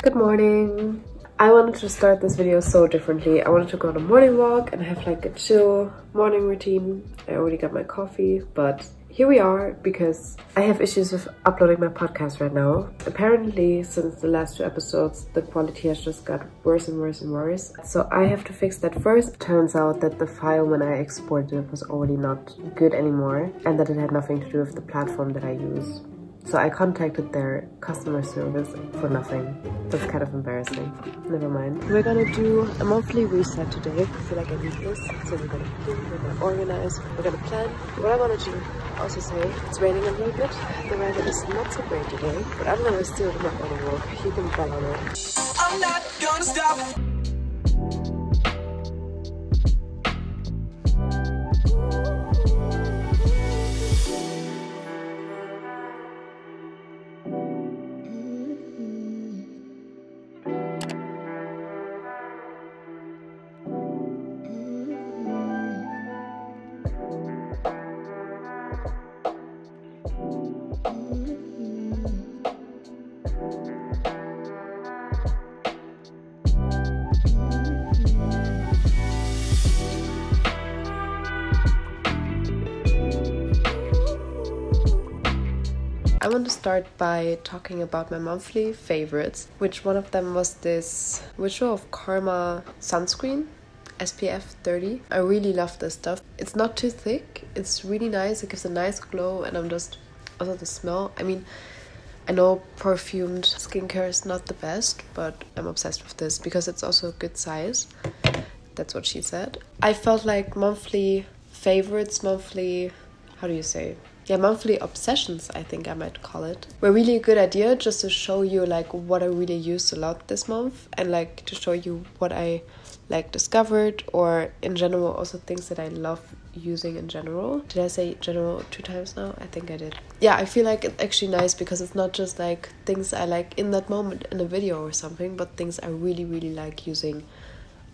Good morning. I wanted to start this video so differently. I wanted to go on a morning walk and have like a chill morning routine. I already got my coffee, but here we are because I have issues with uploading my podcast right now. Apparently, since the last 2 episodes, the quality has just got worse and worse and worse. So I have to fix that first. Turns out that the file when I exported it was already not good anymore and that it had nothing to do with the platform that I use. So I contacted their customer service for nothing. That's kind of embarrassing. Never mind. We're gonna do a monthly reset today. I feel like I need this. So we're gonna clean, we're gonna organize, we're gonna plan. What I wanted to also say, it's raining a little bit. The weather is not so great today, but I'm gonna still do my morning walk. You can bet on it. I'm not gonna stop. I want to start by talking about my monthly favorites, which one of them was this Ritual of Karma sunscreen, SPF 30. I really love this stuff. It's not too thick, it's really nice, it gives a nice glow, and I'm just, also the smell. I mean, I know perfumed skincare is not the best, but I'm obsessed with this because it's also a good size. That's what she said. I felt like monthly favorites, monthly obsessions, I think I might call it, were really a good idea, just to show you like what I really used a lot this month, and like to show you what I like discovered, or in general also things that I love using in general. Did I say general 2 times now? I think I did. Yeah, I feel like it's actually nice because it's not just like things I like in that moment in a video or something, but things I really like using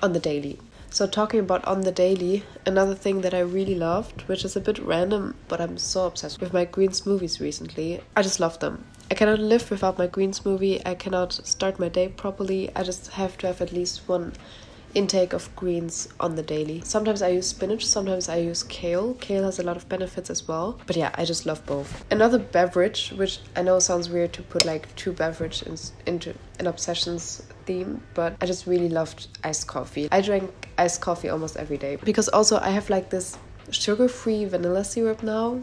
on the daily. So talking about on the daily, another thing that I really loved, which is a bit random, but I'm so obsessed with my green smoothies recently. I just love them. I cannot live without my green smoothie. I cannot start my day properly. I just have to have at least 1 intake of greens on the daily. Sometimes I use spinach, sometimes I use kale. Kale has a lot of benefits as well. But yeah, I just love both. Another beverage, which I know sounds weird to put like 2 beverages into an obsessions theme, but I just really loved iced coffee. I drank iced coffee almost every day because also I have like this sugar-free vanilla syrup now.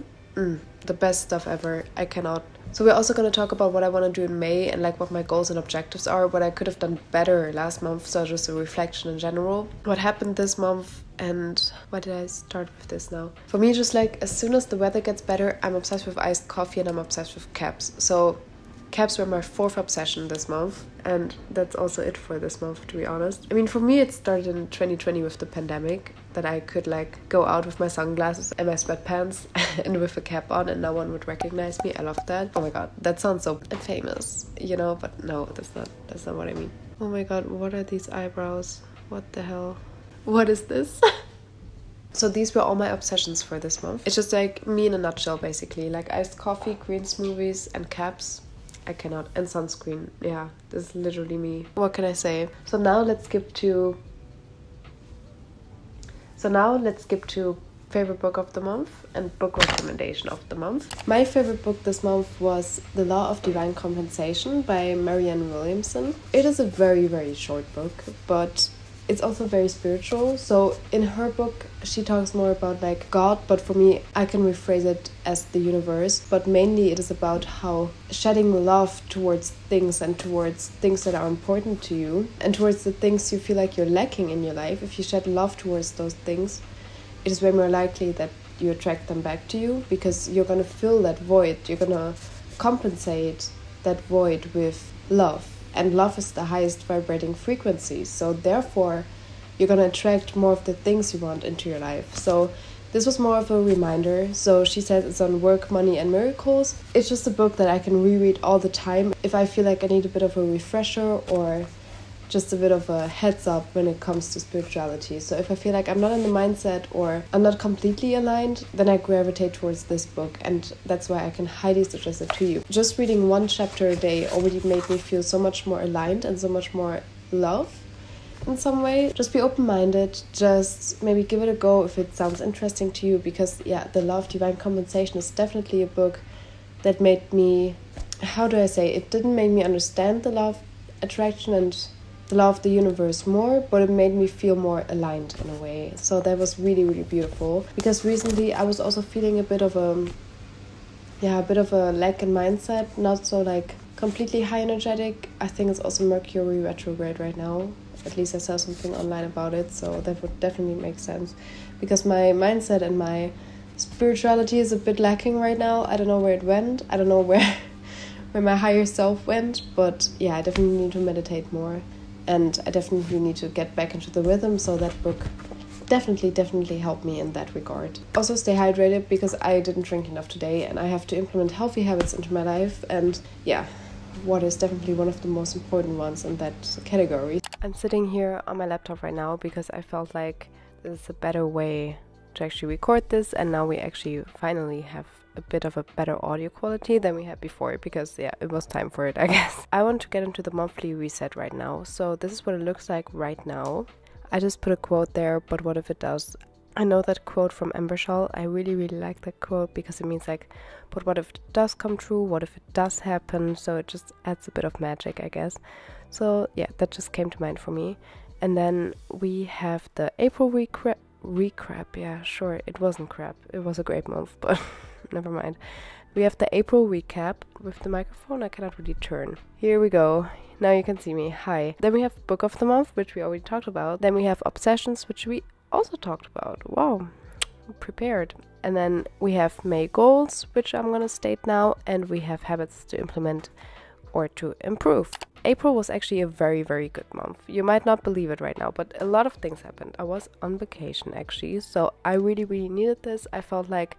The best stuff ever. I cannot. So we're also going to talk about what I want to do in May and like what my goals and objectives are, what I could have done better last month, so just a reflection in general. What happened this month and why did I start with this now? For me, just like as soon as the weather gets better, I'm obsessed with iced coffee and I'm obsessed with caps. So caps were my 4th obsession this month, and that's also it for this month, to be honest. I mean, for me it started in 2020 with the pandemic, that I could like go out with my sunglasses and my sweatpants and with a cap on and no one would recognize me. I love that. Oh my god, that sounds so famous, you know, but no, that's not what I mean. Oh my god, what are these eyebrows? What the hell? What is this? So these were all my obsessions for this month. It's just like me in a nutshell, basically. Like iced coffee, green smoothies, and caps. I cannot. And sunscreen. Yeah, this is literally me. What can I say? So now let's skip to favorite book of the month and book recommendation of the month. My favorite book this month was The Law of Divine Compensation by Marianne Williamson. It is a very short book, but it's also very spiritual. So in her book, she talks more about like God, but for me, I can rephrase it as the universe. But mainly it is about how shedding love towards things and towards things that are important to you and towards the things you feel like you're lacking in your life. If you shed love towards those things, it is way more likely that you attract them back to you, because you're going to fill that void. You're going to compensate that void with love. And love is the highest vibrating frequency. So therefore, you're going to attract more of the things you want into your life. So this was more of a reminder. So she says it's on work, money, and miracles. It's just a book that I can reread all the time if I feel like I need a bit of a refresher, or just a bit of a heads up when it comes to spirituality. So if I feel like I'm not in the mindset or I'm not completely aligned, then I gravitate towards this book, and that's why I can highly suggest it to you. Just reading one chapter a day already made me feel so much more aligned and so much more love in some way. Just be open-minded, just maybe give it a go if it sounds interesting to you, because yeah, The Law of Divine Compensation is definitely a book that made me, how do I say, it didn't make me understand the law of attraction and the law of the universe more, but it made me feel more aligned in a way. So that was really, really beautiful, because recently I was also feeling a bit of a lack in mindset, not so like completely high energetic. I think it's also Mercury retrograde right now. At least I saw something online about it, so that would definitely make sense, because my mindset and my spirituality is a bit lacking right now. I don't know where it went. I don't know where my higher self went, but yeah, I definitely need to meditate more, and I definitely need to get back into the rhythm. So that book definitely helped me in that regard. Also, stay hydrated, because I didn't drink enough today, and I have to implement healthy habits into my life, and yeah, water is definitely one of the most important ones in that category. I'm sitting here on my laptop right now because I felt like this is a better way to actually record this, and now we actually finally have a bit of a better audio quality than we had before, because yeah, it was time for it, I guess. I want to get into the monthly reset right now. So this is what it looks like right now. I just put a quote there, but what if it does? I know that quote from Amber Shaw. I really like that quote, because it means like, but what if it does come true? What if it does happen? So it just adds a bit of magic, I guess. So yeah, that just came to mind for me. And then we have the April recap. Yeah, sure, it wasn't crap. It was a great month, but never mind. We have the April recap with the microphone. I cannot really turn. Here we go. Now you can see me. Hi. Then we have Book of the Month, which we already talked about. Then we have Obsessions, which we also talked about. Wow, prepared. And then we have May goals, which I'm gonna state now, and we have habits to implement or to improve. April was actually a very good month. You might not believe it right now, but a lot of things happened. I was on vacation actually, so I really needed this. I felt like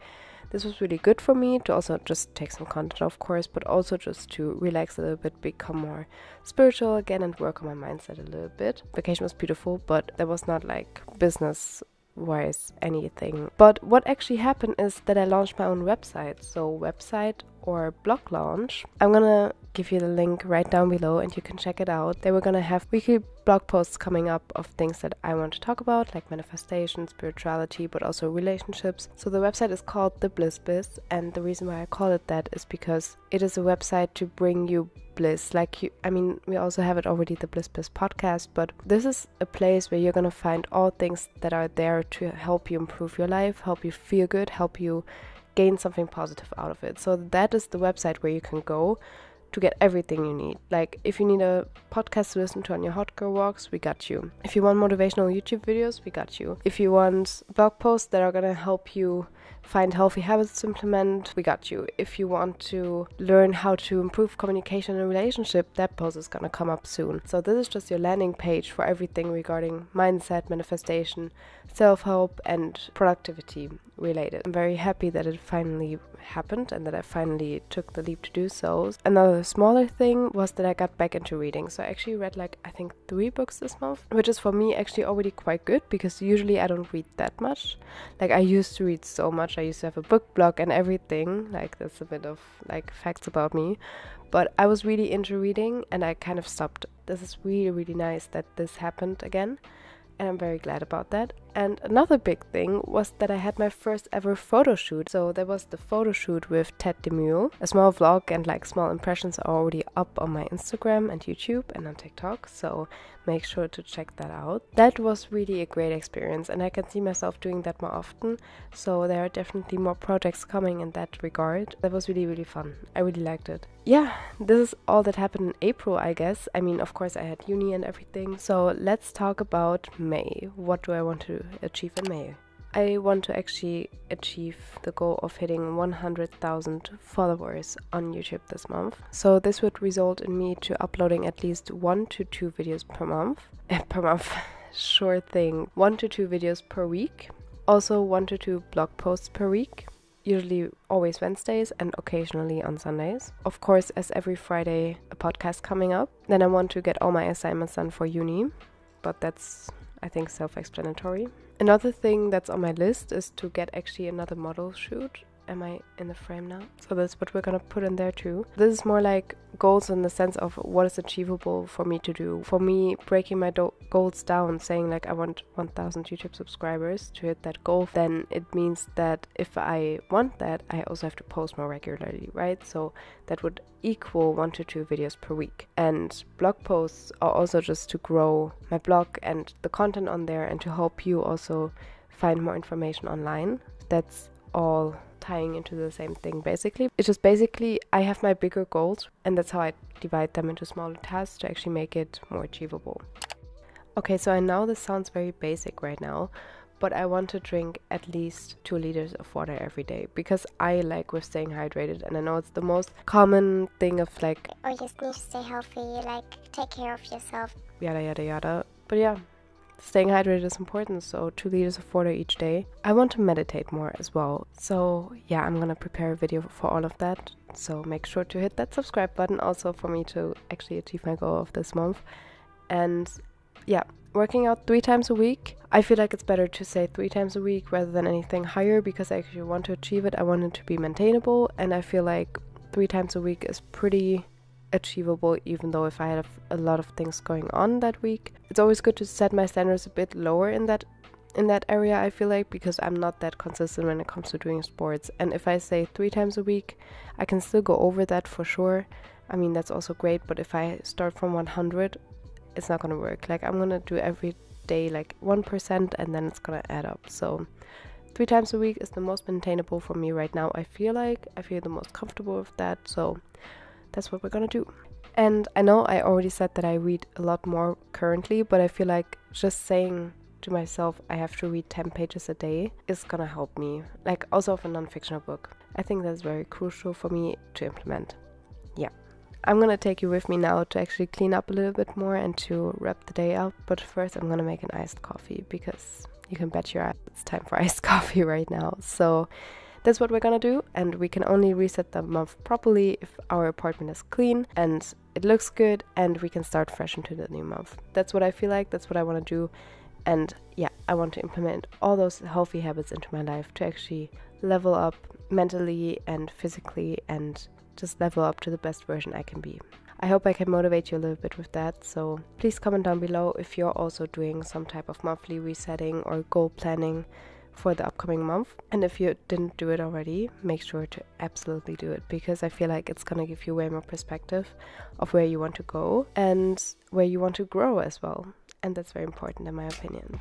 this was really good for me to also just take some content, of course, but also just to relax a little bit, become more spiritual again, and work on my mindset a little bit. Vacation was beautiful, but there was not like business-wise anything. But what actually happened is that I launched my own website. So website or blog launch. I'm gonna give you the link right down below, and you can check it out. They were gonna have weekly blog posts coming up of things that I want to talk about, like manifestation, spirituality, but also relationships. So the website is called The Bliss Biz, and the reason why I call it that is because it is a website to bring you bliss. We also have it already, the Bliss Biz podcast, but this is a place where you're gonna find all things that are there to help you improve your life, help you feel good, help you gain something positive out of it. So that is the website where you can go to get everything you need. Like, if you need a podcast to listen to on your hot girl walks, we got you. If you want motivational YouTube videos, we got you. If you want blog posts that are gonna help you find healthy habits to implement, we got you. If you want to learn how to improve communication in a relationship, that post is gonna come up soon. So this is just your landing page for everything regarding mindset, manifestation, self-help, and productivity related. I'm very happy that it finally happened and that I finally took the leap to do so. Another smaller thing was that I got back into reading. So I actually read I think 3 books this month, which is for me actually already quite good, because usually I don't read that much. Like, I used to read so much. I used to have a book blog and everything. Like, that's a bit of facts about me. But I was really into reading and I kind of stopped. This is really nice that this happened again, and I'm very glad about that. And another big thing was that I had my first ever photo shoot. So there was the photo shoot with Ted DeMule. A small vlog and small impressions are already up on my Instagram and YouTube and on TikTok, so make sure to check that out. That was really a great experience, and I can see myself doing that more often. So there are definitely more projects coming in that regard. That was really fun. I really liked it. Yeah, this is all that happened in April, I guess. I mean, of course I had uni and everything. So let's talk about May. What do I want to achieve in May? I want to actually achieve the goal of hitting 100,000 followers on YouTube this month. So this would result in me to uploading at least 1 to 2 videos per month. Sure thing. 1 to 2 videos per week. Also 1 to 2 blog posts per week. usually always Wednesdays and occasionally on Sundays. Of course, as every Friday, a podcast coming up. Then I want to get all my assignments done for uni, but that's, I think, self-explanatory. Another thing that's on my list is to get actually another model shoot. Am I in the frame now? So that's what we're gonna put in there too. This is more like goals in the sense of what is achievable for me to do. For me, breaking my goals down, saying like I want 1,000 YouTube subscribers to hit that goal, then it means that if I want that, I also have to post more regularly, right? So that would equal 1 to 2 videos per week. And blog posts are also just to grow my blog and the content on there and to help you also find more information online. That's all tying into the same thing basically. It's just basically I have my bigger goals and that's how I divide them into smaller tasks to actually make it more achievable. Okay, so I know this sounds very basic right now, but I want to drink at least 2 liters of water every day because I like with staying hydrated, and I know it's the most common thing of like, oh, you just need to stay healthy, like take care of yourself, yada yada yada. But yeah, staying hydrated is important, so 2 liters of water each day. I want to meditate more as well. So yeah, I'm gonna prepare a video for all of that. So make sure to hit that subscribe button also for me to actually achieve my goal of this month. And yeah, working out 3 times a week. I feel like it's better to say 3 times a week rather than anything higher because I actually want to achieve it. I want it to be maintainable, and I feel like 3 times a week is pretty achievable, even though if I have a lot of things going on that week. It's always good to set my standards a bit lower in that area, I feel like, because I'm not that consistent when it comes to doing sports. And if I say 3 times a week, I can still go over that for sure. I mean, that's also great, but if I start from 100, it's not gonna work. Like, I'm gonna do every day like 1% and then it's gonna add up. So 3 times a week is the most maintainable for me right now. I feel the most comfortable with that, so that's what we're gonna do. And I know I already said that I read a lot more currently, but I feel like just saying to myself I have to read 10 pages a day is gonna help me, like also of a non-fictional book. I think that's very crucial for me to implement. Yeah, I'm gonna take you with me now to actually clean up a little bit more and to wrap the day up, but first I'm gonna make an iced coffee because you can bet your ass it's time for iced coffee right now. So that's what we're gonna do, and we can only reset the month properly if our apartment is clean and it looks good and we can start fresh into the new month. That's what I feel like, that's what I want to do. And yeah, I want to implement all those healthy habits into my life to actually level up mentally and physically and just level up to the best version I can be. I hope I can motivate you a little bit with that, so please comment down below if you're also doing some type of monthly resetting or goal planning for the upcoming month. And if you didn't do it already, make sure to absolutely do it, because I feel like it's gonna give you way more perspective of where you want to go and where you want to grow as well. And that's very important in my opinion.